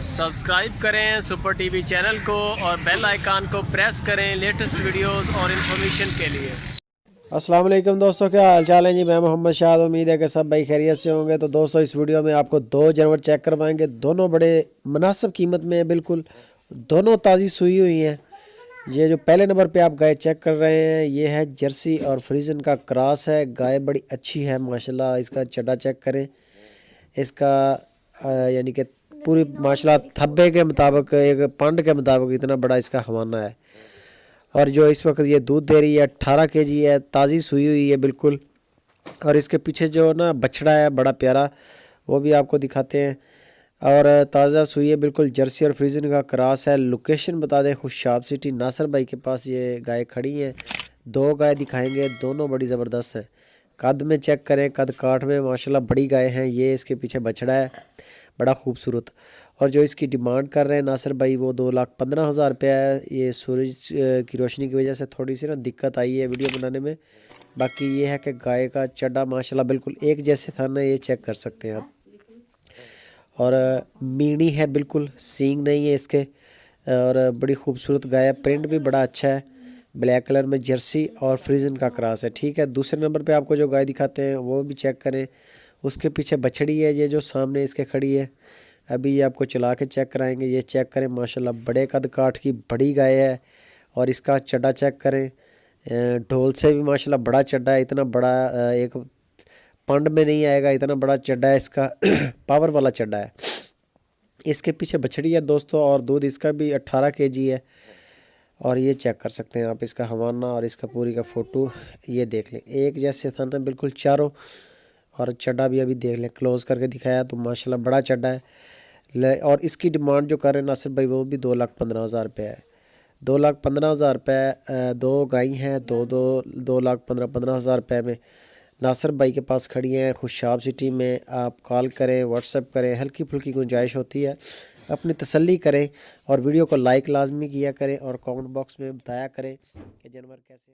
Subscribe करें super TV channel को और बेल आइकन को प्रेस करें लेटेस्ट वीडियोस और इन्फॉर्मेशन के लिए। अस्सलाम वालेकुम दोस्तों, क्या हाल चाल है जी। मैं मोहम्मद शाद, उम्मीद है कि सब भाई खैरियत से होंगे। तो दोस्तों इस वीडियो में आपको दो जानवर चेक करवाएंगे। दोनों बड़े मुनासिब कीमत में है, बिल्कुल दोनों ताज़ी सूई हुई हैं। ये जो पहले नंबर पे आप गाय चेक कर रहे हैं ये है जर्सी और फ्रीजन का क्रॉस है। गाय बड़ी अच्छी है माशाल्लाह। इसका चड्डा चेक करें, इसका यानी कि पूरी माशाल्लाह थब्बे के मुताबिक, एक पंड के मुताबिक इतना बड़ा इसका हवाना है। और जो इस वक्त ये दूध दे रही है 18 केजी है, ताज़ी सूई हुई है बिल्कुल। और इसके पीछे जो ना बछड़ा है बड़ा प्यारा, वो भी आपको दिखाते हैं। और ताज़ा सूई है बिल्कुल, जर्सी और फ्रीजन का क्रॉस है। लोकेशन बता दें, खुशाब सिटी नासिर भाई के पास ये गाय खड़ी हैं। दो गाय दिखाएंगे, दोनों बड़ी ज़बरदस्त हैं। कद में चेक करें, कद काठ में माशाल्लाह बड़ी गाय हैं। ये इसके पीछे बछड़ा है बड़ा खूबसूरत। और जो इसकी डिमांड कर रहे हैं नासिर भाई वो 2,15,000 रुपया है। ये सूरज की रोशनी की वजह से थोड़ी सी ना दिक्कत आई है वीडियो बनाने में। बाकी ये है कि गाय का चड्डा माशाल्लाह बिल्कुल एक जैसे था ना, ये चेक कर सकते हैं आप। और मीणी है बिल्कुल, सींग नहीं है इसके। और बड़ी खूबसूरत गाय है, प्रिंट भी बड़ा अच्छा है। ब्लैक कलर में जर्सी और फ्रीजन का क्रॉस है। ठीक है, दूसरे नंबर पे आपको जो गाय दिखाते हैं वो भी चेक करें। उसके पीछे बछड़ी है, ये जो सामने इसके खड़ी है। अभी ये आपको चला के चेक कराएंगे। ये चेक करें माशाल्लाह बड़े कद काठ की बड़ी गाय है। और इसका चड्डा चेक करें, ढोल से भी माशाल्लाह बड़ा चड्डा है। इतना बड़ा एक पंड में नहीं आएगा, इतना बड़ा चड्डा है इसका पावर वाला चड्डा है। इसके पीछे बछड़ी है दोस्तों, और दूध इसका भी 18 केजी है। और ये चेक कर सकते हैं आप इसका हवाना और इसका पूरी का फ़ोटो, ये देख लें एक जैसे था ना बिल्कुल चारों। और चड्डा भी अभी देख लें, क्लोज़ करके दिखाया तो माशाल्लाह बड़ा चड्डा है। और इसकी डिमांड जो कर रहे हैं नासिर भाई वो भी 2,15,000 रुपये है। 2,15,000 रुपये, दो गाय हैं, 2,15,000 रुपये में नासिर भाई के पास खड़ी हैं खुशाब सिटी में। आप कॉल करें, व्हाट्सएप करें, हल्की फुल्की गुंजाइश होती है। अपनी तसल्ली करें और वीडियो को लाइक लाजमी किया करें और कमेंट बॉक्स में बताया करें कि जानवर कैसे हैं।